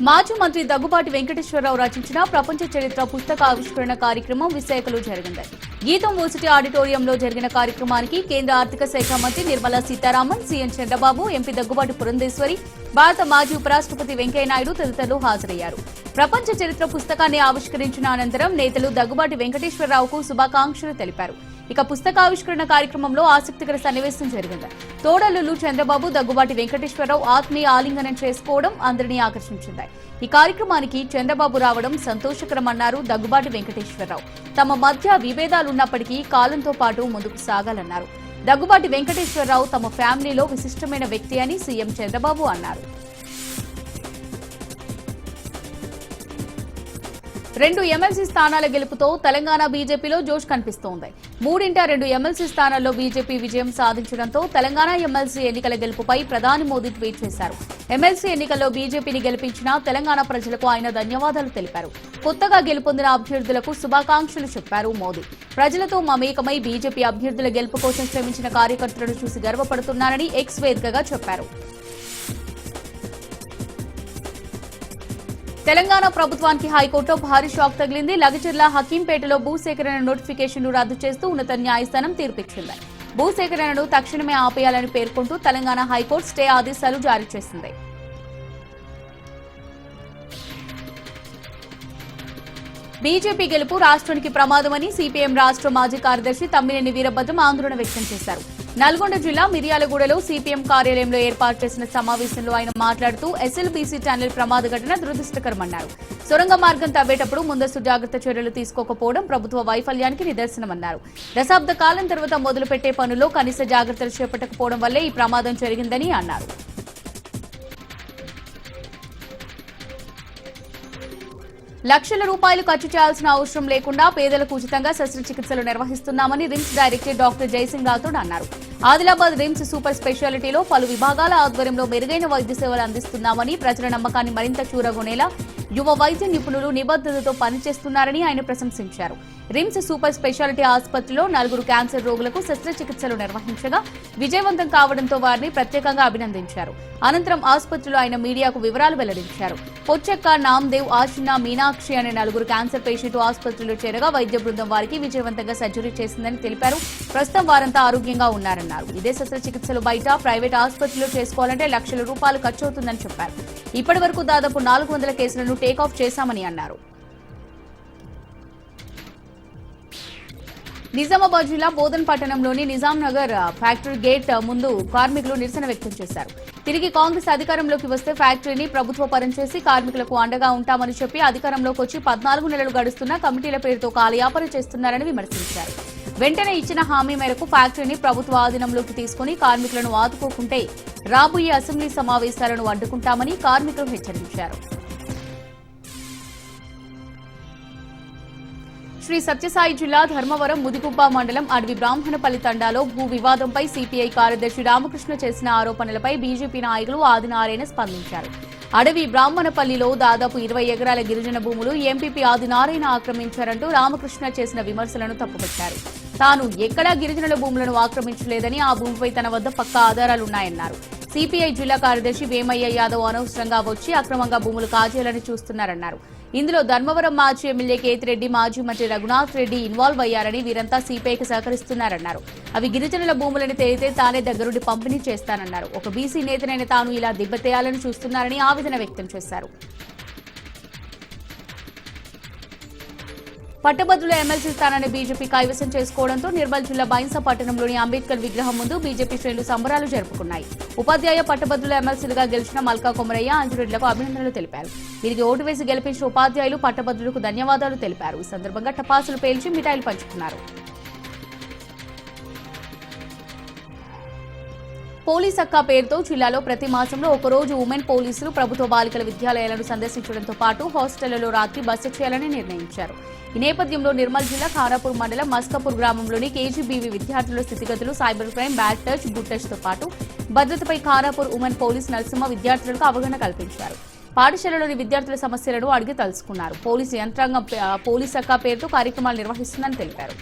మాజీ మంత్రి దగ్గుబాటి వెంకటేశ్వరరావు రచించిన ప్రపంచ చరిత్ర పుస్తక ఆవిష్కరణ కార్యక్రమం విశాఖలో జరిగింది. గీతం యూనివర్సిటీ ఆడిటోరియంలో జరిగిన కార్యక్రమానికి కేంద్ర ఆర్థిక శాఖ మంత్రి నిర్మలా సీతారామన్, సీఎం చంద్రబాబు, ఎంపీ దగ్గుబాటి పురంధేశ్వరి, భారత మాజీ ఉపరాష్ట్రపతి వెంకయ్యనాయుడు తదితరులు హాజరయ్యారు. ప్రపంచ చరిత్ర పుస్తకాన్ని ఆవిష్కరించిన అనంతరం నేతలు దగ్గుబాటి వెంకటేశ్వరరావుకు శుభాకాంక్షలు తెలిపారు. ఇక పుస్తకావిష్కరణ కార్యక్రమంలో ఆసక్తికర సన్నివేశం జరిగింది. తోడలులు చంద్రబాబు, దగ్గుబాటి వెంకటేశ్వరరావు ఆత్మీయ ఆలింగనం చేసుకోవడం అందరినీ ఆకర్షించింది. ఈ కార్యక్రమానికి చంద్రబాబు రావడం సంతోషకరమన్నారు దగ్గుబాటి వెంకటేశ్వరరావు. తమ మధ్య విభేదాలున్నప్పటికీ కాలంతో పాటు ముందుకు సాగాలన్నారు. దగ్గుబాటి వెంకటేశ్వరరావు తమ ఫ్యామిలీలో విశిష్టమైన వ్యక్తి అని సీఎం చంద్రబాబు అన్నారు. 2 ఎమ్మెల్సీ స్థానాల గెలుపుతో తెలంగాణ బీజేపీలో జోష్ కనిపిస్తోంది. 3 ఎమ్మెల్సీ స్థానాల్లో బీజేపీ విజయం సాధించడంతో తెలంగాణ ఎమ్మెల్సీ ఎన్నికల గెలుపుపై ప్రధాని మోదీ ట్వీట్ చేశారు. ఎమ్మెల్సీ ఎన్నికల్లో బీజేపీని గెలిపించిన తెలంగాణ ప్రజలకు ఆయన ధన్యవాదాలు తెలిపారు. కొత్తగా గెలుపొందిన అభ్యర్థులకు శుభాకాంక్షలు చెప్పారు మోదీ. ప్రజలతో మమేకమై బీజేపీ అభ్యర్థుల గెలుపు కోసం శ్రమించిన కార్యకర్తలను చూసి గర్వపడుతున్నారని ఎక్స్ వేదికగా చెప్పారు. తెలంగాణ ప్రభుత్వానికి హైకోర్టులో భారీ షాక్ తగిలింది. లగచర్ల హకీంపేటలో భూసేకరణ నోటిఫికేషన్ను రద్దు చేస్తూ ఉన్నత న్యాయస్థానం తీర్పిచ్చింది. భూసేకరణను తక్షణమే ఆపేయాలని పేర్కొంటూ తెలంగాణ హైకోర్టు స్టే ఆదేశాలు జారీ చేసింది. బీజేపీ గెలుపు రాష్ట్రానికి ప్రమాదమని సిపిఎం రాష్ట్ర మాజీ కార్యదర్శి తమ్మినేని వీరభద్రం ఆందోళన వ్యక్తం చేశారు. నల్గొండ జిల్లా మిర్యాలగూడలో సిపిఎం కార్యాలయంలో ఏర్పాటు చేసిన సమావేశంలో ఆయన మాట్లాడుతూ ఎస్ఎల్బీసీ టన్నెల్ ప్రమాద ఘటన దురదృష్టకరమన్నారు. సొరంగ మార్గం తవ్వేటప్పుడు ముందస్తు జాగ్రత్త చర్యలు తీసుకోకపోవడం ప్రభుత్వ వైఫల్యానికి నిదర్శనమన్నారు. దశాబ్ద కాలం తర్వాత మొదలుపెట్టే పనుల్లో కనీస జాగ్రత్తలు చేపట్టకపోవడం వల్లే ఈ ప్రమాదం జరిగిందని అన్నారు. లక్షల రూపాయలు ఖర్చు చేయాల్సిన అవసరం లేకుండా పేదలకు ఉచితంగా శస్త్రచికిత్సలు నిర్వహిస్తున్నామని RIMS director doctor Jaising Rathod అన్నారు. ఆదిలాబాద్ రిమ్స్ సూపర్ స్పెషాలిటీలో పలు విభాగాల ఆధ్వర్యంలో మెరుగైన వైద్య సేవలు అందిస్తున్నామని, ప్రజల నమ్మకాన్ని మరింత చూరగొనేలా యువ వైద్య నిపుణులు నిబద్ధతతో పనిచేస్తున్నారని ఆయన ప్రశంసించారు. రిమ్స్ సూపర్ స్పెషాలిటీ ఆసుపత్రిలో 4 క్యాన్సర్ రోగులకు శస్త్రచికిత్సలు నిర్వహించగా విజయవంతం కావడంతో వారిని ప్రత్యేకంగా అభినందించారు. అనంతరం ఆసుపత్రిలో ఆయన మీడియాకు వివరాలు వెల్లడించారు. పొచ్చెక్క, నామ్దేవ్, ఆశినా, మీనాక్షి అనే 4 క్యాన్సర్ పేషెంట్లు ఆసుపత్రిలో చేరగా వైద్య బృందం వారికి విజయవంతంగా సర్జరీ చేసిందని తెలిపారు. ప్రస్తుతం వారంతా ఆరోగ్యంగా ఉన్నారన్నారు. ఇదే శస్త్రచికిత్సలు బయట ప్రైవేట్ ఆసుపత్రిలో చేసుకోవాలంటే లక్షల రూపాయలు ఖర్చు అవుతుందని చెప్పారు. ఇప్పటి వరకు దాదాపు 400 కేసులను టేకాఫ్ చేశామని అన్నారు. నిజామాబాద్ జిల్లా బోధన్ పట్టణంలోని నిజాం నగర్ ఫ్యాక్టరీ గేట్ ముందు కార్మికులు నిరసన వ్యక్తం చేశారు. తిరిగి కాంగ్రెస్ అధికారంలోకి వస్తే ఫ్యాక్టరీని ప్రభుత్వ పరం చేసి కార్మికులకు అండగా ఉంటామని చెప్పి అధికారంలోకి వచ్చి 14 నెలలు గడుస్తున్నా కమిటీల పేరుతో కాలయాపన చేస్తున్నారని విమర్శించారు. వెంటనే ఇచ్చిన హామీ మేరకు ఫ్యాక్టరీని ప్రభుత్వ ఆధీనంలోకి తీసుకుని కార్మికులను ఆదుకోకుంటే రాబోయే అసెంబ్లీ సమావేశాలను అడ్డుకుంటామని కార్మికులు హెచ్చరించారు. శ్రీ సత్యసాయి జిల్లా ధర్మవరం ముదిగుబ్బ మండలం అడవి బ్రాహ్మణపల్లి తండాలో భూ వివాదంపై సిపిఐ కార్యదర్శి రామకృష్ణ చేసిన ఆరోపణలపై బీజేపీ నాయకులు ఆదినారాయణ స్పందించారు. అడవి బ్రాహ్మణపల్లిలో దాదాపు 20 ఎకరాల గిరిజన భూములు ఎంపీపీ ఆదినారాయణ ఆక్రమించారంటూ రామకృష్ణ చేసిన విమర్శలను తప్పుపట్టారు. తాను ఎక్కడా గిరిజనుల భూములను ఆక్రమించలేదని, ఆ భూమిపై తన వద్ద పక్కా ఆధారాలున్నాయన్నారు. సిపిఐ జిల్లా కార్యదర్శి వేమయ్య యాదవ్ అనవసరంగా వచ్చి అక్రమంగా భూములు కాజేయాలని చూస్తున్నారన్నారు. ఇందులో ధర్మవరం మాజీ ఎమ్మెల్యే కేతిరెడ్డి, మాజీ మంత్రి రఘునాథ్ రెడ్డి ఇన్వాల్వ్ అయ్యారని, వీరంతా సిపిఐకి సహకరిస్తున్నారన్నారు. అవి గిరిజనుల భూములని తేలితే తానే దగ్గరుండి పంపిణీ చేస్తానన్నారు. ఒక బీసీ నేతనైన తాను ఇలా దెబ్బతేయాలని చూస్తున్నారని ఆవేదన వ్యక్తం చేశారు. పట్టభద్రుల ఎమ్మెల్సీ స్థానాన్ని బీజేపీ కైవసం చేసుకోవడంతో నిర్మల్ జిల్లా బైన్సా పట్టణంలోని అంబేద్కర్ విగ్రహం ముందు బీజేపీ శ్రేణులు సంబరాలు జరుపుకున్నాయి. ఉపాధ్యాయ పట్టభద్రుల ఎమ్మెల్సీలుగా గెలిచిన మల్కా కొమరయ్య, అంజురెడ్డిలకు అభినందనలు తెలిపారు. వీరికి ఓటు వేసి గెలిపించిన ఉపాధ్యాయులు పట్టభద్రులకు ధన్యవాదాలు తెలిపారు. ఈ సందర్భంగా టపాసులు పేల్చి మిఠాయిలు పంచుకున్నారు. పోలీస్ అక్క పేరుతో జిల్లాలో ప్రతి మాసంలో ఒకరోజు ఉమెన్ పోలీసులు ప్రభుత్వ బాలికల విద్యాలయాలను సందర్శించడంతో పాటు హాస్టళ్లలో రాత్రి బస చేయాలని నిర్ణయించారు. ఈ నేపథ్యంలో నిర్మల్ జిల్లా ఖానాపూర్ మండలం మస్కపూర్ గ్రామంలోని కేజీబీవీ విద్యార్థుల స్థితిగతులు, cyber crime, bad touch, good touch తో పాటు భద్రతపై ఖానాపూర్ ఉమెన్ పోలీస్ నరసింహ విద్యార్థులకు అవగాహన కల్పించారు. పాఠశాలలోని విద్యార్థుల సమస్యలను అడిగి తెలుసుకున్నారు. పోలీసు యంత్రాంగం పోలీస్ అక్క పేరుతో కార్యక్రమాలు నిర్వహిస్తుందని తెలిపారు.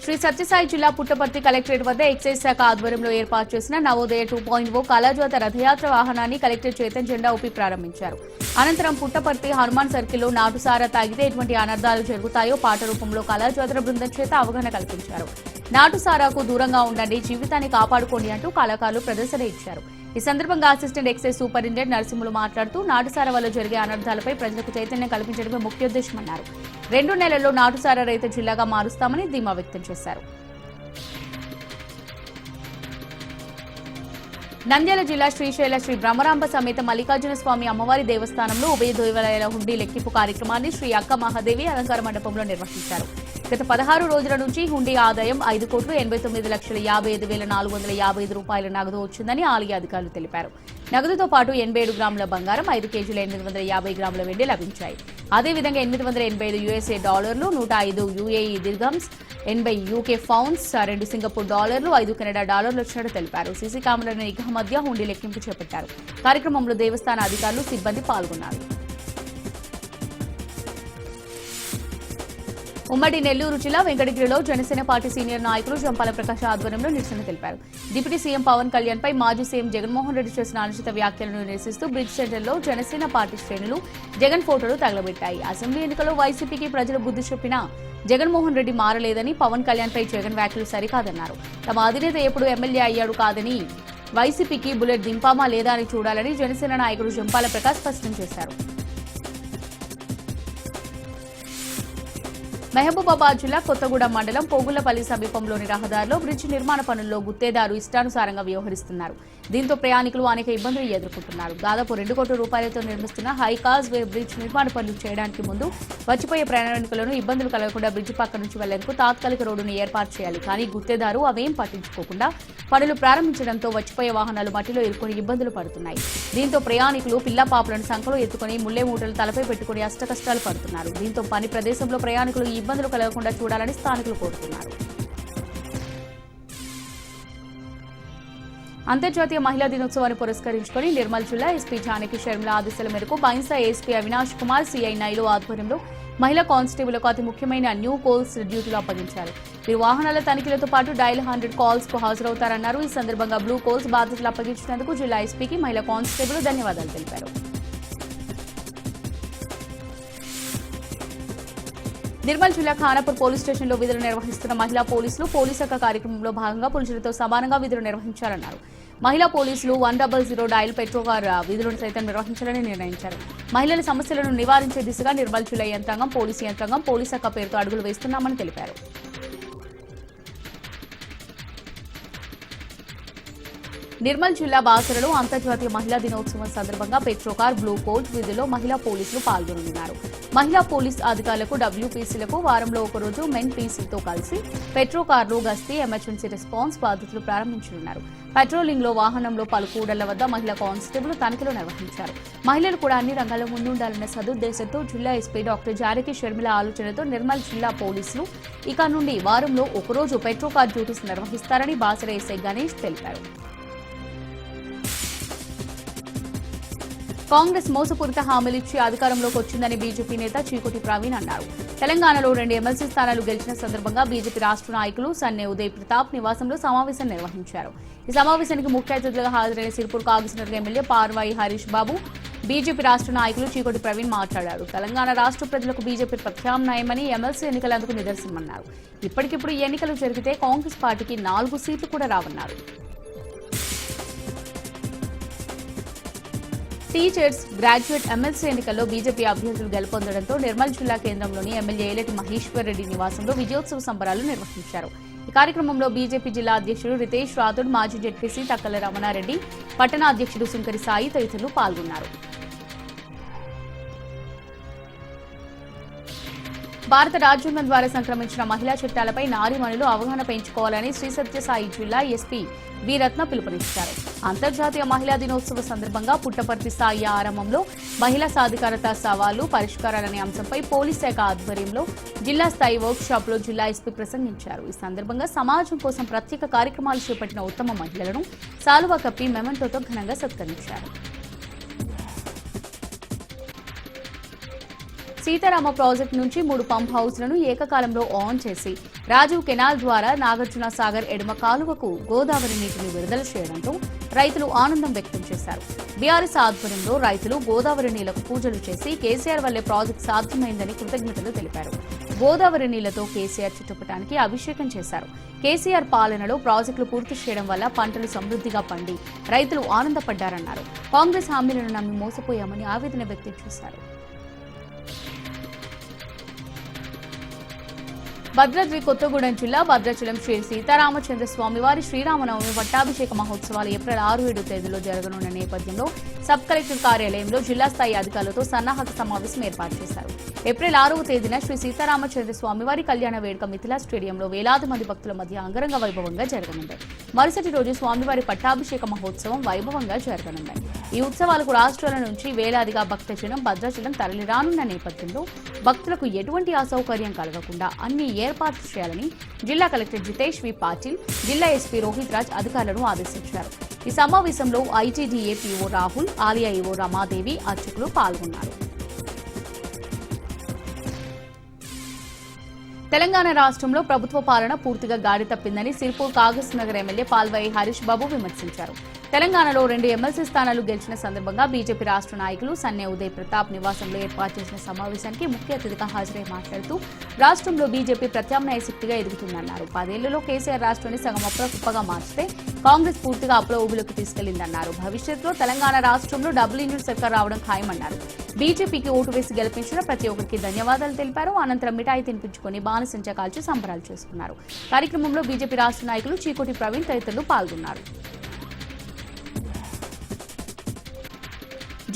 శ్రీ సత్యసాయి జిల్లా పుట్టపర్తి కలెక్టరేట్ వద్ద ఎక్సైజ్ శాఖ ఆధ్వర్యంలో ఏర్పాటు చేసిన నవోదయ 2.0 కళాజ్యోత రథయాత్ర వాహనాన్ని కలెక్టర్ చేతన్ జెండా ఊపి ప్రారంభించారు. అనంతరం పుట్టపర్తి హనుమాన్ సర్కిల్లో నాటుసారా తాగితే ఎటువంటి అనర్థాలు జరుగుతాయో పాట రూపంలో కళాజ్యోతుల బృందం చేత అవగాహన కల్పించారు. నాటుసారాకు దూరంగా ఉండండి, జీవితాన్ని కాపాడుకోండి అంటూ కళాకారులు ప్రదర్శన ఇచ్చారు. ఈ సందర్భంగా అసిస్టెంట్ ఎక్సైజ్ సూపరింటెండెంట్ నరసింహులు మాట్లాడుతూ నాటుసారా వల్ల జరిగే అనర్థాలపై ప్రజలకు చైతన్యం కల్పించడమే ముఖ్యోద్దేశమన్నారు. 2 నెలల్లో నాటుసారా రహిత జిల్లాగా మారుస్తామని ధీమా వ్యక్తం చేశారు. నంద్యాల జిల్లా శ్రీశైల శ్రీ బ్రహ్మరాంబ సమేత మల్లికార్జున స్వామి అమ్మవారి దేవస్థానంలో ఉభయ దేవాలయాల హుండీ లెక్కింపు కార్యక్రమాన్ని శ్రీ అక్క మహాదేవి అలంకార మండపంలో నిర్వహించారు. గత 16 రోజుల నుంచి హుండీ ఆదాయం 5,89,55,455 రూపాయల నగదు వచ్చిందని ఆలయ అధికారులు తెలిపారు. నగదుతో పాటు 87 గ్రాముల బంగారం, 5 కేజీల 850 గ్రాముల వెండి లభించాయి. అదేవిధంగా 885 యుఎస్ఏ డాలర్లు, 105 UAE dirhams, 80 UK pounds, 2 Singapore డాలర్లు, 5 కెనడా డాలర్లు వచ్చినట్టు తెలిపారు. సీసీ కెమెరాల నిఘా మధ్య హుండీ లెక్కింపు చేపట్టారు. కార్యక్రమంలో దేవస్థాన అధికారులు, సిబ్బంది పాల్గొన్నారు. ఉమ్మడి నెల్లూరు జిల్లా వెంకటగిరిలో జనసేన పార్టీ సీనియర్ నాయకులు జంపాల ప్రకాష్ ఆధ్వర్యంలో నిరసన తెలిపారు. డిప్యూటీ సీఎం పవన్ కళ్యాణ్ పై మాజీ సీఎం జగన్మోహన్ రెడ్డి చేసిన అనుచిత వ్యాఖ్యలను నిరసిస్తూ బ్రిడ్జ్ సెంటర్లో జనసేన పార్టీ శ్రేణులు జగన్ ఫోటోలు తగలబెట్టాయి. అసెంబ్లీ ఎన్నికల్లో వైసీపీకి ప్రజలు బుద్ధి చెప్పినా జగన్మోహన్ రెడ్డి మారలేదని, పవన్ కళ్యాణ్ పై జగన్ వ్యాఖ్యలు సరికాదన్నారు. తమ అధినేత ఎప్పుడు ఎమ్మెల్యే అయ్యాడు కాదని వైసీపీకి బుల్లెట్ దింపామా లేదా అని చూడాలని జనసేన నాయకుడు జంపాల ప్రకాష్ స్పష్టం చేశారు. మహబూబాబాద్ జిల్లా కొత్తగూడెం మండలం పోగులపల్లి సమీపంలోని రహదారిలో బ్రిడ్జ్ నిర్మాణ పనుల్లో గుత్తేదారు ఇష్టానుసారంగా వ్యవహరిస్తున్నారు. దీంతో ప్రయాణికులు అనేక ఇబ్బందులు ఎదుర్కొంటున్నారు. దాదాపు 2 కోట్ల రూపాయలతో నిర్మిస్తున్న హైకాజ్ వే బ్రిడ్జ్ నిర్మాణ పనులు చేయడానికి ముందు వచ్చిపోయే ప్రయాణికులను ఇబ్బందులు కలగకుండా బ్రిడ్జ్ పక్క నుంచి వెళ్లేందుకు తాత్కాలిక రోడ్డును ఏర్పాటు చేయాలి. కానీ గుత్తేదారు అవేం పట్టించుకోకుండా పనులు ప్రారంభించడంతో వచ్చిపోయే వాహనాలు మట్టిలో ఇరుక్కుని ఇబ్బందులు పడుతున్నాయి. దీంతో ప్రయాణికులు పిల్లపాపులను సంకలో ఎత్తుకుని ముల్లే మూటలు తలపై పెట్టుకుని అష్టకష్టాలు పడుతున్నారు. దీంతో పని ప్రదేశంలో ప్రయాణికులు ఇబ్బందులు కలగకుండా చూడాలని స్థానికులు కోరుతున్నారు. అంతర్జాతీయ మహిళా దినోత్సవాన్ని పురస్కరించుకుని నిర్మల్ జిల్లా ఎస్పీ జానకి శర్మల ఆదేశాల మేరకు బైన్సా ఏఎస్పీ అవినాష్ కుమార్, సిఐ నైలో ఆధ్వర్యంలో మహిళా కానిస్టేబుల్కు అతి ముఖ్యమైన న్యూ కాల్స్ డ్యూటీలు అప్పగించారు. వీరు వాహనాల తనిఖీలతో పాటు డయల్ 100 కాల్స్ కు హాజరవుతారన్నారు. ఈ సందర్భంగా బ్లూ కాల్స్ బాధ్యతలు అప్పగించినందుకు జిల్లా ఎస్పీకి మహిళా కానిస్టేబుల్ ధన్యవాదాలు తెలిపారు. నిర్మల్ జిల్లా ఖానాపూర్ పోలీస్ స్టేషన్లో విధులు నిర్వహిస్తున్న మహిళా పోలీసులు పోలీస్ శాఖ కార్యక్రమంలో భాగంగా పురుషులతో సమానంగా విధులు నిర్వహించాలన్నారు. మహిళా పోలీసులు 100 డయల్ పెట్రోకార్ విధులను సైతం నిర్వహించాలని నిర్ణయించారు. మహిళల సమస్యలను నివారించే దిశగా నిర్మల్ జిల్లా యంత్రాంగం, పోలీసు యంత్రాంగం పోలీస్ శాఖ పేరుతో అడుగులు వేస్తున్నామని తెలిపారు. నిర్మల్ జిల్లా బాసరలో అంతర్జాతీయ మహిళా దినోత్సవం సందర్భంగా పెట్రోకార్, బ్లూ కోట్ విధుల్లో మహిళా పోలీసులు పాల్గొనున్నారు. మహిళా పోలీస్ అధికారులకు, డబ్ల్యూపీసీలకు వారంలో ఒకరోజు మెన్ పీసీతో కలిసి పెట్రోకార్లు, గస్తీ, ఎమర్జెన్సీ రెస్పాన్స్ బాధ్యతలు ప్రారంభించనున్నారు. పెట్రోలింగ్ లో వాహనంలో పలు కూడళ్ల వద్ద మహిళా కానిస్టేబుల్ తనిఖీలు నిర్వహించారు. మహిళలు కూడా అన్ని రంగాల్లో ముందుండాలన్న సదుద్దేశంతో జిల్లా ఎస్పీ డాక్టర్ జానకి షర్మిల ఆలోచనతో నిర్మల్ జిల్లా పోలీసులు ఇక నుండి వారంలో ఒకరోజు patrol car duties నిర్వహిస్తారని Basara SI Ganesh తెలిపారు. కాంగ్రెస్ మోసపూరిత హామీలిచ్చి అధికారంలోకి వచ్చిందని బీజేపీ నేత చీకోటి ప్రవీణ్ అన్నారు. తెలంగాణలో 2 ఎమ్మెల్సీ స్థానాలు గెలిచిన సందర్భంగా బీజేపీ రాష్ట్ర నాయకులు సన్నే ఉదయ్ ప్రతాప్ నివాసంలో సమావేశం నిర్వహించారు. ఈ సమావేశానికి ముఖ్య అతిథులుగా హాజరైన సిర్పూర్ కాగజ్నగర్ ఎమ్మెల్యే పార్వాయి హరీష్ బాబు, బీజేపీ రాష్ట్ర నాయకులు చీకోటి ప్రవీణ్ మాట్లాడారు. తెలంగాణ రాష్ట్ర ప్రజలకు బీజేపీ ప్రత్యామ్నాయమని, ఎమ్మెల్సీ ఎన్నికలందుకు నిదర్శనమన్నారు. ఇప్పటికిప్పుడు ఎన్నికలు జరిగితే కాంగ్రెస్ పార్టీకి 4 సీట్లు కూడా రావన్నారు. టీచర్స్, గ్రాడ్యుయేట్ ఎమ్మెల్సీ ఎన్నికల్లో బీజేపీ అభ్యర్థులు గెలుపొందడంతో నిర్మల్ జిల్లా కేంద్రంలోని ఎమ్మెల్యే ఏలటి మహేశ్వర్ రెడ్డి నివాసంలో విజయోత్సవ సంబరాలు నిర్వహించారు. ఈ కార్యక్రమంలో బీజేపీ జిల్లా అధ్యక్షుడు రితేష్ రాథోడ్, మాజీ జెడ్పీసీ తక్కల రమణారెడ్డి, పట్టణ అధ్యక్షుడు సుంకరి సాయి తదితరులు పాల్గొన్నారు. భారత రాజ్యాంగం ద్వారా సంక్రమించిన మహిళా చట్టాలపై నారీమణులు అవగాహన పెంచుకోవాలని శ్రీ సత్యసాయి జిల్లా ఎస్పీ వీరత్న పిలుపునిచ్చారు. అంతర్జాతీయ మహిళా దినోత్సవ సందర్భంగా పుట్టపర్తి స్థాయి ఆరంభంలో మహిళా సాధికారత సవాళ్లు, పరిష్కారాలనే అంశంపై పోలీస్ శాఖ ఆధ్వర్యంలో జిల్లా స్థాయి వర్క్ షాప్ లో జిల్లా ఎస్పీ ప్రసంగించారు. ఈ సందర్భంగా సమాజం కోసం ప్రత్యేక కార్యక్రమాలు చేపట్టిన ఉత్తమ మహిళలను సాలువా కప్పి మెమెంటోతో ఘనంగా సత్కరించారు. సీతారామ ప్రాజెక్టు నుంచి 3 పంప్ హౌస్లను ఏకకాలంలో ఆన్ చేసి రాజీవ్ కెనాల్ ద్వారా నాగార్జున సాగర్ ఎడమ కాలువకు గోదావరి నీటిని విడుదల చేయడంతో రైతులు ఆనందం వ్యక్తం చేశారు. బీఆర్ఎస్ ఆధ్వర్యంలో రైతులు గోదావరి నీళ్లకు పూజలు చేసి కేసీఆర్ వల్లే ప్రాజెక్టు సాధ్యమైందని కృతజ్ఞతలు తెలిపారు. గోదావరి నీళ్లతో కేసీఆర్ చిత్రపటానికి అభిషేకం చేశారు. కేసీఆర్ పాలనలో ప్రాజెక్టులు పూర్తి చేయడం వల్ల పంటలు సమృద్ధిగా పండి రైతులు ఆనందపడ్డారన్నారు. కాంగ్రెస్ హామీలను నమ్మి మోసపోయామని ఆవేదన వ్యక్తం చేశారు. భద్రాద్రి కొత్తగూడెం జిల్లా భద్రాచలం శ్రీ సీతారామచంద్ర స్వామివారి శ్రీరామనవమి పట్టాభిషేక మహోత్సవాలు ఏప్రిల్ 6-7 తేదీలో జరగనున్న నేపథ్యంలో సబ్ కలెక్టర్ కార్యాలయంలో జిల్లా స్థాయి అధికారులతో సన్నాహక సమావేశం ఏర్పాటు చేశారు. ఏప్రిల్ 6వ తేదీన శ్రీ సీతారామచంద్ర స్వామివారి కళ్యాణ వేడుక మిథిలా స్టేడియంలో వేలాది మంది భక్తుల మధ్య అంగరంగ వైభవంగా జరగనుంది. మరుసటి రోజు స్వామివారి పట్టాభిషేక మహోత్సవం వైభవంగా జరగనుంది. ఈ ఉత్సవాలకు రాష్ట్రాల నుంచి వేలాదిగా భక్తజనం భద్రాచలం తరలిరానున్న నేపథ్యంలో భక్తులకు ఎటువంటి అసౌకర్యం కలగకుండా అన్ని ఏర్పాట్లు చేయాలని జిల్లా కలెక్టర్ జితేష్ వి పాటిల్, జిల్లా ఎస్పీ రోహిత్ రాజ్ అధికారులను ఆదేశించారు. ఈ సమావేశంలో ఐటీడీఏ పీఓ రాహుల్, ఆలయ ఈవో రమాదేవి, అర్చకులు పాల్గొన్నారు. తెలంగాణ రాష్ట్రంలో ప్రభుత్వ పాలన పూర్తిగా గాడి తప్పిందని సిర్పూర్ కాగజ్ నగర్ ఎమ్మెల్యే పాల్వాయి హరీష్ బాబు విమర్శించారు. తెలంగాణలో 2 ఎమ్మెల్సీ స్థానాలు గెలిచిన సందర్భంగా బీజేపీ రాష్ట్ర నాయకులు సన్నె ఉదయ్ ప్రతాప్ నివాసంలో ఏర్పాటు చేసిన సమావేశానికి ముఖ్య అతిథిగా హాజరై మాట్లాడుతూ రాష్ట్రంలో బీజేపీ ప్రత్యామ్నాయ శక్తిగా ఎదుగుతుందన్నారు. 10 ఏళ్లలో కేసీఆర్ రాష్ట్రాన్ని సగం అప్రకుప్పగా మార్చితే కాంగ్రెస్ పూర్తిగా అప్పుల ఊబిలోకి తీసుకెళ్లిందన్నారు. భవిష్యత్తులో తెలంగాణ రాష్ట్రంలో డబుల్ ఇంజిన్ సర్కార్ రావడం ఖాయమన్నారు. బీజేపీకి ఓటు వేసి గెలిపించిన ప్రతి ఒక్కరికి ధన్యవాదాలు తెలిపారు. అనంతరం మిఠాయి తినిపించుకుని బాణసంచా కాల్చి సంబరాలు చేసుకున్నారు. కార్యక్రమంలో బీజేపీ రాష్ట్ర నాయకులు చీకోటి ప్రవీణ్ తదితరులు పాల్గొన్నారు.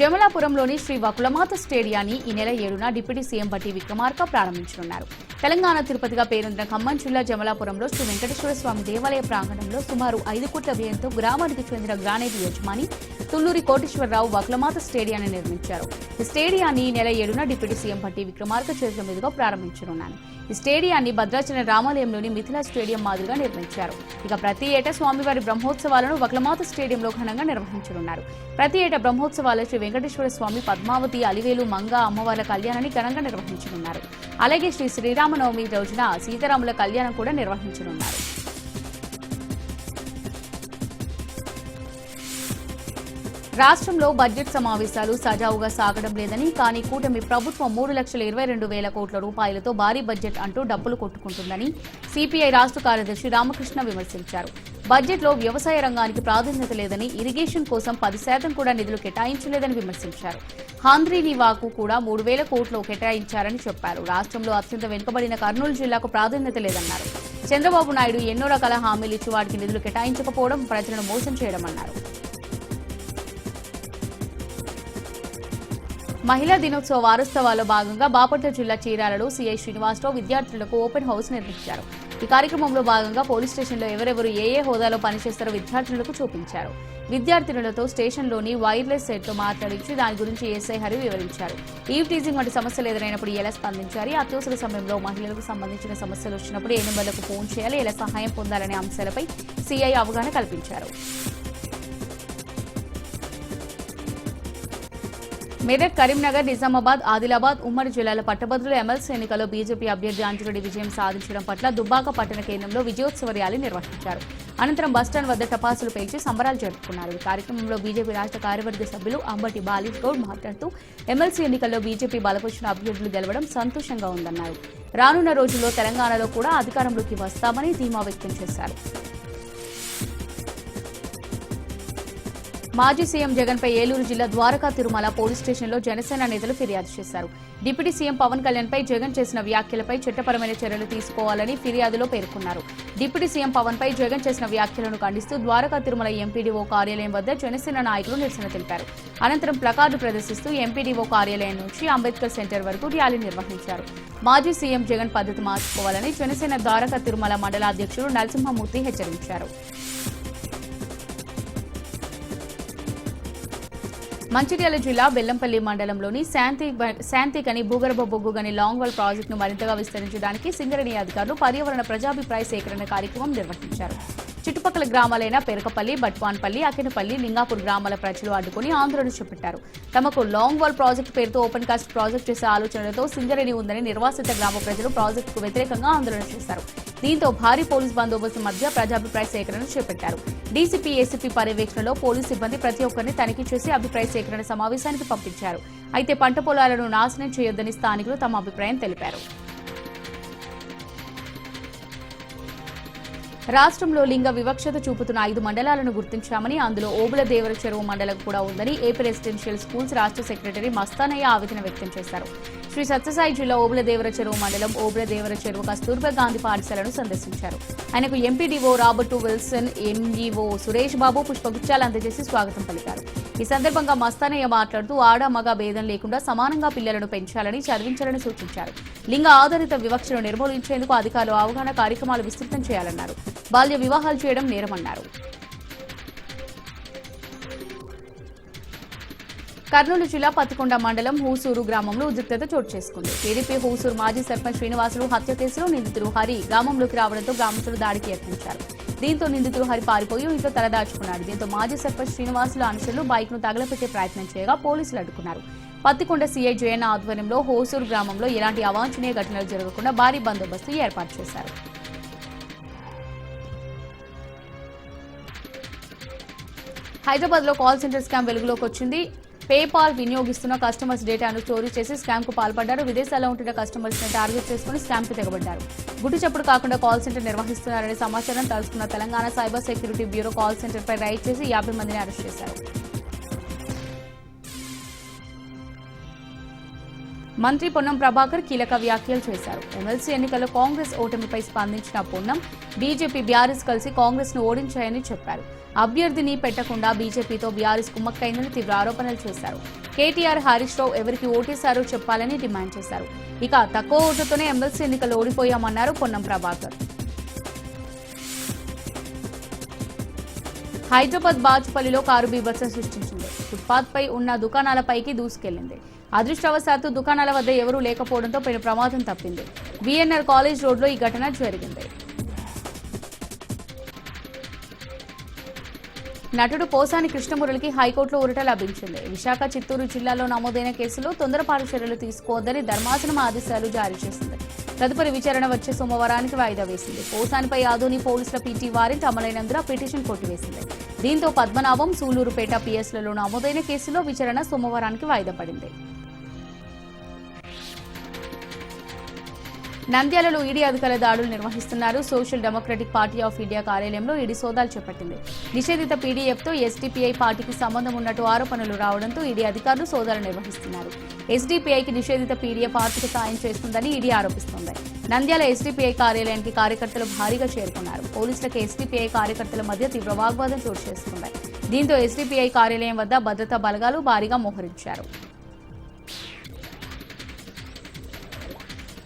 జమలాపురంలోని శ్రీ వకులమాత స్టేడియాన్ని ఈ నెల 7న డిప్యూటీ సీఎం బట్టి విక్రమార్క ప్రారంభించనున్నారు. తెలంగాణ తిరుపతిగా పేరొందిన ఖమ్మం జిల్లా జమలాపురంలో శ్రీ వెంకటేశ్వర స్వామి దేవాలయ ప్రాంగణంలో సుమారు 5 కోట్ల వ్యయంతో గ్రామానికి చెందిన గ్రానైట్ యజమాని తుల్లూరి కోటేశ్వరరావు వకులమాత స్టేడియాన్ని నిర్మించారు. ఈ స్టేడియాన్ని ఈ నెల 7న డిప్యూటీ సీఎం బట్టి విక్రమార్క చేతుల మీదుగా ప్రారంభించనున్నారు. ఈ స్టేడియాన్ని భద్రాచలం రామాలయంలోని మిథిలా స్టేడియం మాదిరిగా నిర్మించారు. ఇక ప్రతి ఏటా స్వామివారి బ్రహ్మోత్సవాలను వకులమాత స్టేడియంలో ఘనంగా నిర్వహించనున్నారు. ప్రతి ఏటా బ్రహ్మోత్సవాల శ్రీ వెంకటేశ్వర స్వామి, పద్మావతి, అలివేలు, మంగ అమ్మవార్ల కళ్యాణాన్ని ఘనంగా నిర్వహించనున్నారు. అలాగే శ్రీ శ్రీరామనవమి రోజున సీతారాముల కళ్యాణం కూడా నిర్వహించనున్నారు. రాష్ట్రంలో బడ్జెట్ సమావేశాలు సజావుగా సాగడం లేదని, కానీ కూటమి ప్రభుత్వం 3,22,000 కోట్ల రూపాయలతో భారీ బడ్జెట్ అంటూ డబ్బులు కొట్టుకుంటుందని సిపిఐ రాష్ట్ర కార్యదర్శి రామకృష్ణ విమర్శించారు. బడ్జెట్లో వ్యవసాయ రంగానికి ప్రాధాన్యత లేదని, ఇరిగేషన్ కోసం 10% కూడా నిధులు కేటాయించలేదని విమర్శించారు. హాంద్రీనివాకు కూడా 3,000 కోట్లు కేటాయించారని చెప్పారు. రాష్ట్రంలో అత్యంత వెనుకబడిన కర్నూలు జిల్లాకు ప్రాధాన్యత లేదన్నారు. చంద్రబాబు నాయుడు ఎన్నో రకాల హామీలు ఇచ్చి వాటికి నిధులు కేటాయించకపోవడం ప్రజలను మోసం చేయడమన్నారు. మహిళా దినోత్సవ వారోత్సవాల్లో భాగంగా బాపట్ల జిల్లా చీరాలలో సీఐ శ్రీనివాసరావు విద్యార్థులకు ఓపెన్ హౌస్ నిర్వహించారు. ఈ కార్యక్రమంలో భాగంగా పోలీస్ స్టేషన్లో ఎవరెవరు ఏ హోదాలో పనిచేస్తారో విద్యార్థులకు చూపించారు. విద్యార్థినులతో స్టేషన్లోని వైర్లెస్ సెట్తో మాట్లాడించి దాని గురించి ఎస్ఐ హరి వివరించారు. ఈవ్ టీజింగ్ వంటి సమస్యలు ఎదురైనప్పుడు ఎలా స్పందించాలి, అత్యవసర సమయంలో మహిళలకు సంబంధించిన సమస్యలు వచ్చినప్పుడు ఏ నెంబర్లకు ఫోన్ చేయాలి, ఎలా సహాయం పొందాలనే అంశాలపై సీఐ అవగాహన కల్పించారు. మెదక్, కరీంనగర్, నిజామాబాద్, ఆదిలాబాద్ ఉమ్మడి జిల్లాల పట్టభద్రుల ఎమ్మెల్సీ ఎన్నికల్లో బీజేపీ అభ్యర్థి అంజురెడ్డి విజయం సాధించడం పట్ల దుబ్బాక పట్టణ కేంద్రంలో విజయోత్సవ ర్యాలీ నిర్వహించారు. అనంతరం బస్టాండ్ వద్ద టపాసులు పేల్చి సంబరాలు జరుపుకున్నారు. ఈ కార్యక్రమంలో బీజేపీ రాష్ట్ర కార్యవర్గ సభ్యులు అంబటి బాలీష్ గౌడ్ మాట్లాడుతూ ఎమ్మెల్సీ ఎన్నికల్లో బీజేపీ బలపరిచిన అభ్యర్థులు గెలవడం సంతోషంగా ఉందన్నారు. రానున్న రోజుల్లో తెలంగాణలో కూడా అధికారంలోకి వస్తామని ధీమా వ్యక్తం చేశారు. మాజీ సీఎం జగన్పై ఏలూరు జిల్లా ద్వారకా తిరుమల పోలీస్ స్టేషన్లో జనసేన నేతలు ఫిర్యాదు చేశారు. డిప్యూటీ సీఎం పవన్ కళ్యాణ్పై జగన్ చేసిన వ్యాఖ్యలపై చట్టపరమైన చర్యలు తీసుకోవాలని ఫిర్యాదులో పేర్కొన్నారు. డిప్యూటీ సీఎం పవన్పై జగన్ చేసిన వ్యాఖ్యలను ఖండిస్తూ ద్వారకా తిరుమల ఎంపీడీఓ కార్యాలయం వద్ద జనసేన నాయకులు నిరసన తెలిపారు. అనంతరం ప్లకార్డు ప్రదర్శిస్తూ ఎంపీడీఓ కార్యాలయం నుంచి అంబేద్కర్ సెంటర్ వరకు ర్యాలీ నిర్వహించారు. మాజీ సీఎం జగన్ పద్ధతి మార్చుకోవాలని జనసేన ద్వారకా తిరుమల మండల అధ్యక్షుడు నరసింహమూర్తి హెచ్చరించారు. మంచిర్యాల జిల్లా బెల్లంపల్లి మండలంలోని శాంతికని భూగర్భ బొగ్గు గని లాంగ్వాల్ ప్రాజెక్టును మరింతగా విస్తరించడానికి సింగరేణి అధికారులు పర్యావరణ ప్రజాభిప్రాయ సేకరణ కార్యక్రమం నిర్వహించారు. చుట్టుపక్కల గ్రామాలైన పెరకపల్లి, బట్వాన్పల్లి, అకినపల్లి, లింగాపూర్ గ్రామాల ప్రజలు అడ్డుకుని ఆందోళన చేపట్టారు. తమకు లాంగ్ వాల్ ప్రాజెక్టు పేరుతో ఓపెన్ కాస్ట్ ప్రాజెక్టు చేసే ఆలోచనలతో సింగరేణి ఉందని నిర్వాసిత గ్రామ ప్రజలు ప్రాజెక్టుకు వ్యతిరేకంగా ఆందోళన చేశారు. దీంతో భారీ పోలీస్ బందోబస్తు మధ్య ప్రజాభిప్రాయ సేకరణ చేపట్టారు. డీసీపీ, ఏసీపీ పర్యవేక్షణలో పోలీసు సిబ్బంది ప్రతి ఒక్కరిని తనిఖీ చేసి అభిప్రాయ సేకరణ సమావేశానికి పంపించారు. అయితే పంట పొలాలను నాశనం చేయొద్దని స్థానికులు తమ అభిప్రాయం తెలిపారు. రాష్ట్రంలో లింగ వివక్షత చూపుతున్న 5 మండలాలను గుర్తించామని, అందులో ఓబుళదేవర చెరువు మండలం కూడా ఉందని ఏపీ రెసిడెన్షియల్ స్కూల్స్ రాష్ట్ర సెక్రటరీ మస్తానయ్య ఆవేదన వ్యక్తం చేశారు. శ్రీ సత్యసాయి జిల్లా ఓబుళదేవర చెరువు మండలం ఓబుళదేవర చెరువు కస్తూర్బా గాంధీ పాఠశాలను సందర్శించారు. ఆయనకు MPDO Robert Wilson, MEO Suresh Babu పుష్పగుచ్చాలు అందజేసి స్వాగతం పలికారు. ఈ సందర్భంగా మస్తానయ్య మాట్లాడుతూ ఆడ మగ భేదం లేకుండా సమానంగా పిల్లలను పెంచాలని, చదివించాలని సూచించారు. లింగ ఆధారిత వివక్షను నిర్మూలించేందుకు అధికారులు అవగాహన కార్యక్రమాలు విస్తృతం చేయాలన్నారు. బాల్య వివాహాలు చేయడం నేరమన్నారు. కర్నూలు జిల్లా పత్తికొండ మండలం హూసూరు గ్రామంలో ఉద్రిక్తత చోటు చేసుకుంది. టీడీపీ హూసూరు మాజీ సర్పంచ్ శ్రీనివాసులు హత్య కేసులో నిందితుడు హరి గ్రామంలోకి రావడంతో గ్రామస్తులు దాడికి యత్నించారు. దీంతో నిందితుడు హరి పారిపోయి ఇంట్లో తలదాచుకున్నాడు. దీంతో మాజీ సర్పంచ్ శ్రీనివాసులు అనుచరులు బైక్ ను తగలపెట్టే ప్రయత్నం చేయగా పోలీసులు అడ్డుకున్నారు. పత్తికొండ సీఐ జయన్న ఆధ్వర్యంలో హూసూరు గ్రామంలో ఎలాంటి అవాంఛనీయ ఘటనలు జరగకుండా భారీ బందోబస్తు ఏర్పాటు చేశారు. హైదరాబాద్ లో కాల్ సెంటర్ స్కామ్ వెలుగులోకి వచ్చింది. పేపాల్ వినియోగిస్తున్న కస్టమర్స్ డేటాను స్టోరీ చేసి స్కామ్ కు పాల్పడ్డారు. విదేశాల్లో ఉంటున్న కస్టమర్స్ ని టార్గెట్ చేసుకుని స్కామ్ కు తెగబడ్డారు. గుట్టు చప్పుడు కాకుండా కాల్ సెంటర్ నిర్వహిస్తున్నారనే సమాచారం తెలుసుకున్న Telangana cyber security bureau call center పై రైడ్ చేసి 50 మందిని అరెస్ట్ చేశారు. మంత్రి పొన్నం ప్రభాకర్ కీలక వ్యాఖ్యలు చేశారు. ఎమ్మెల్సీ ఎన్నికల్లో కాంగ్రెస్ ఓటమిపై స్పందించిన పొన్నం బీజేపీ, బీఆర్ఎస్ కలిసి కాంగ్రెస్ ను ఓడించాయని చెప్పారు. అభ్యర్థిని పెట్టకుండా బీజేపీతో బీఆర్ఎస్ కుమ్మక్కైందని తీవ్ర ఆరోపణలు చేశారు. కేటీఆర్, హరీష్ రావు ఎవరికి ఓటేశారో చెప్పాలని డిమాండ్ చేశారు. ఇక తక్కువ ఓటుతోనే ఎమ్మెల్సీ ఎన్నికల్లో ఓడిపోయామన్నారు పొన్నం ప్రభాకర్. హైదరాబాద్ బాచుపల్లిలో కారు బీభత్సం సృష్టించింది. ఫుట్పాత్ పై ఉన్న దుకాణాలపైకి దూసుకెళ్లింది. అదృష్టవశాత్తు దుకాణాల వద్ద ఎవరూ లేకపోవడంతో పెను ప్రమాదం తప్పింది. వీఎన్ఆర్ కాలేజ్ రోడ్లో ఈ ఘటన జరిగింది. నటుడు పోసాని కృష్ణమురళికి హైకోర్టులో ఊరట లభించింది. విశాఖ, చిత్తూరు జిల్లాలో నమోదైన కేసులో తొందరపాటు చర్యలు తీసుకోవద్దని ధర్మాసనం ఆదేశాలు జారీ చేసింది. తదుపరి విచారణ వచ్చే సోమవారానికి వాయిదా వేసింది. పోసానిపై ఆదోని పోలీసుల పీటీ వారెంట్ అమలైనందున పిటిషన్ కొట్టివేసింది. దీంతో పద్మనాభం, సూలూరుపేట పిఎస్లలో నమోదైన కేసులో విచారణ సోమవారానికి వాయిదా పడింది. నంద్యాలలో ఈడీ అధికారుల దాడులు నిర్వహిస్తున్నారు. Social democratic party of India కార్యాలయంలో ఈడీ సోదాలు చేపట్టింది. నిషేధిత పీడీఎఫ్తో ఎస్డీపీఐ పార్టీకి సంబంధం ఉన్నట్టు ఆరోపణలు రావడంతో ఈడీ అధికారులు సోదాలు నిర్వహిస్తున్నారు. ఎస్డీపీఐకి నిషేధిత పీడీఎఫ్ ఆర్థిక సాయం చేస్తుందని ఈడీ ఆరోపిస్తోంది. నంద్యాల ఎస్డీపీఐ కార్యాలయానికి కార్యకర్తలు భారీగా చేరుకున్నారు. పోలీసులకు ఎస్డీపీఐ కార్యకర్తల మధ్య తీవ్ర వాగ్వాదం చోటు చేసుకుంది. దీంతో ఎస్డీపీఐ కార్యాలయం వద్ద భద్రతా బలగాలు భారీగా మోహరించారు.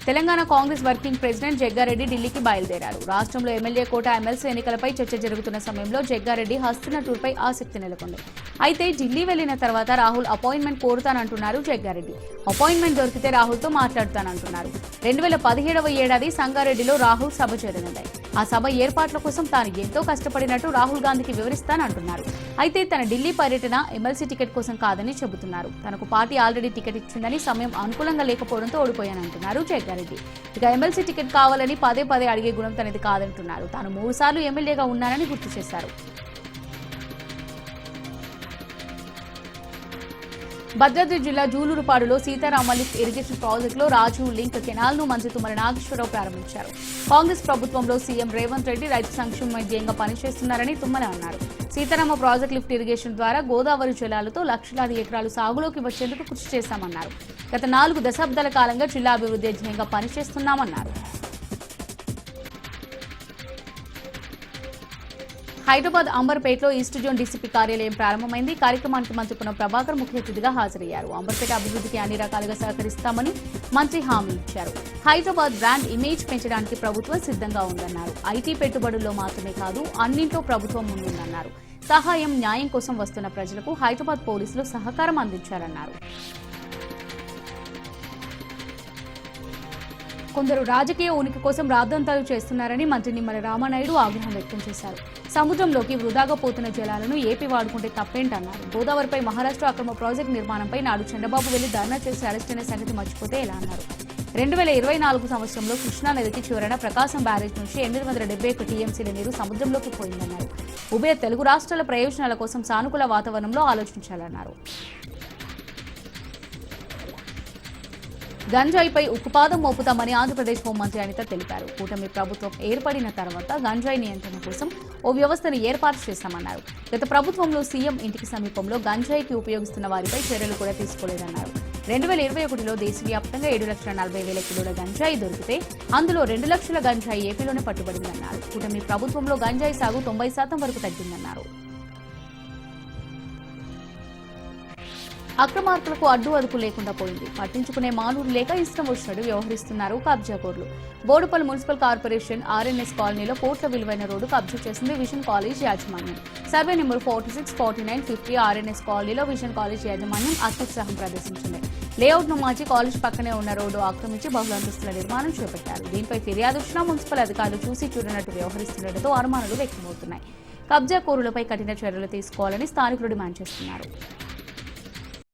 తెలంగాణ కాంగ్రెస్ వర్కింగ్ ప్రెసిడెంట్ జగ్గారెడ్డి ఢిల్లీకి బయలుదేరారు. రాష్ట్రంలో ఎమ్మెల్యే కోట, ఎమ్మెల్సీ ఎన్నికలపై చర్చ జరుగుతున్న సమయంలో జగ్గారెడ్డి హస్తిన టూర్పై ఆసక్తి నెలకొంది. అయితే ఢిల్లీ వెళ్లిన తర్వాత రాహుల్ అపాయింట్మెంట్ కోరుతానంటున్నారు జగ్గారెడ్డి. అపాయింట్మెంట్ దొరికితే రాహుల్తో మాట్లాడుతానంటున్నారు. 2017వ ఏడాది సంగారెడ్డిలో రాహుల్ సభ జరిగింది. ఆ సభ ఏర్పాట్ల కోసం తాను ఎంతో కష్టపడినట్టు రాహుల్ గాంధీకి వివరిస్తానంటున్నారు. అయితే తన ఢిల్లీ పర్యటన ఎమ్మెల్సీ టికెట్ కోసం కాదని చెబుతున్నారు. తనకు పార్టీ ఆల్రెడీ టికెట్ ఇచ్చిందని, సమయం అనుకూలంగా లేకపోవడంతో ఓడిపోయానంటున్నారు జగ్గారెడ్డి. ఇక ఎమ్మెల్సీ టికెట్ కావాలని పదే పదే అడిగే గుణం తనది కాదంటున్నారు. తాను 3 సార్లు ఎమ్మెల్యేగా ఉన్నానని గుర్తు చేశారు. భద్రాద్రి జిల్లా జూలూరుపాడులో సీతారామ లిఫ్ట్ ఇరిగేషన్ ప్రాజెక్టులో రాజీవ్ లింక్ కెనాల్ ను మంత్రి తుమ్మల నాగేశ్వరరావు ప్రారంభించారు. కాంగ్రెస్ ప్రభుత్వంలో సీఎం రేవంత్ రెడ్డి రైతు సంక్షేమ ధ్యేయంగా పనిచేస్తున్నారని తుమ్మల అన్నారు. సీతారామ ప్రాజెక్ట్ లిఫ్ట్ ఇరిగేషన్ ద్వారా గోదావరి జలాలతో లక్షలాది ఎకరాలు సాగులోకి వచ్చేందుకు కృషి చేశామన్నారు. గత 4 దశాబ్దాల కాలంగా జిల్లా అభివృద్ధి ధ్యేయంగా పనిచేస్తున్నామన్నారు. హైదరాబాద్ అంబర్పేటలో ఈస్ట్ జోన్ డీసీపీ కార్యాలయం ప్రారంభమైంది. కార్యక్రమానికి మంత్రి పొన్నం ప్రభాకర్ ముఖ్య అతిథిగా హాజరయ్యారు. అంబర్పేట అభివృద్ధికి అన్ని రకాలుగా సహకరిస్తామని మంత్రి హామీ ఇచ్చారు. హైదరాబాద్ బ్రాండ్ ఇమేజ్ పెంచడానికి ప్రభుత్వం సిద్ధంగా ఉందన్నారు. ఐటీ పెట్టుబడుల్లో మాత్రమే కాదు, అన్నింట్లో ప్రభుత్వం ముందుందన్నారు. సహాయం, న్యాయం కోసం వస్తున్న ప్రజలకు హైదరాబాద్ పోలీసులు సహకారం అందించారన్నారు. కొందరు రాజకీయ ఉనికి కోసం రాద్ధాంతాలు చేస్తున్నారని మంత్రి నిమ్మల రామానాయుడు ఆగ్రహం వ్యక్తం చేశారు. సముద్రంలోకి వృధాగా పోతున్న జలాలను ఏపీ వాడుకుంటే తప్పేంటన్నారు. గోదావరిపై మహారాష్ట్ర అక్రమ ప్రాజెక్టు నిర్మాణంపై నాడు చంద్రబాబు వెళ్లి ధర్నా చేసి అరెస్ట్ అయిన సంగతి మర్చిపోతే ఎలా అన్నారు. 2024 సంవత్సరంలో కృష్ణా నదికి చివరన ప్రకాశం బ్యారేజ్ నుంచి 871 టీఎంసీల నీరు సముద్రంలోకి పోయిందన్నారు. ఉభయ తెలుగు రాష్ట్రాల ప్రయోజనాల కోసం సానుకూల వాతావరణంలో ఆలోచించాలన్నారు. గంజాయిపై ఉక్కుపాదం మోపుతామని ఆంధ్రప్రదేశ్ హోంమంత్రి అనిత తెలిపారు. కూటమి ప్రభుత్వం ఏర్పడిన తర్వాత గంజాయి నియంత్రణ కోసం ఓ వ్యవస్థను ఏర్పాటు చేశామన్నారు. గత ప్రభుత్వంలో సీఎం ఇంటికి సమీపంలో గంజాయికి ఉపయోగిస్తున్న వారిపై చర్యలు కూడా తీసుకోలేదన్నారు. 2021లో దేశవ్యాప్తంగా 7,40,000 కిలోల గంజాయి దొరికితే అందులో 2 లక్షల గంజాయి ఏపీలోనే పట్టుబడిందన్నారు. కూటమి ప్రభుత్వంలో గంజాయి సాగు 90% వరకు తగ్గిందన్నారు. అక్రమార్కులకు అడ్డు అదుపు లేకుండా పోయింది. పట్టించుకునే మానవులు లేక ఇష్టం వచ్చినట్టు వ్యవహరిస్తున్నారు కబ్జాకోర్లు. బోడుపల్లి మున్సిపల్ కార్పొరేషన్ ఆర్ఎన్ఎస్ కాలనీలో కోట్ల విలువైన రోడ్డు కబ్జా చేసింది విజన్ కాలేజ్ యాజమాన్యం. సర్వే నెంబర్ 46, 49, 50 ఆర్ఎన్ఎస్ కాలనీలో విజన్ కాలేజ్ యాజమాన్యం అత్యుత్సాహం ప్రదర్శించింది. లేఅవుట్ను మార్చి కాలేజ్ పక్కనే ఉన్న రోడ్డు ఆక్రమించి బహుళంతస్తుల నిర్మాణం చేపట్టారు. దీనిపై ఫిర్యాదు వచ్చినా మున్సిపల్ అధికారులు చూసి చూడనట్టు వ్యవహరిస్తుండటంతో అనుమానాలు వ్యక్తమవుతున్నాయి. కబ్జాకోరులపై కఠిన చర్యలు తీసుకోవాలని స్థానికులు డిమాండ్ చేస్తున్నారు.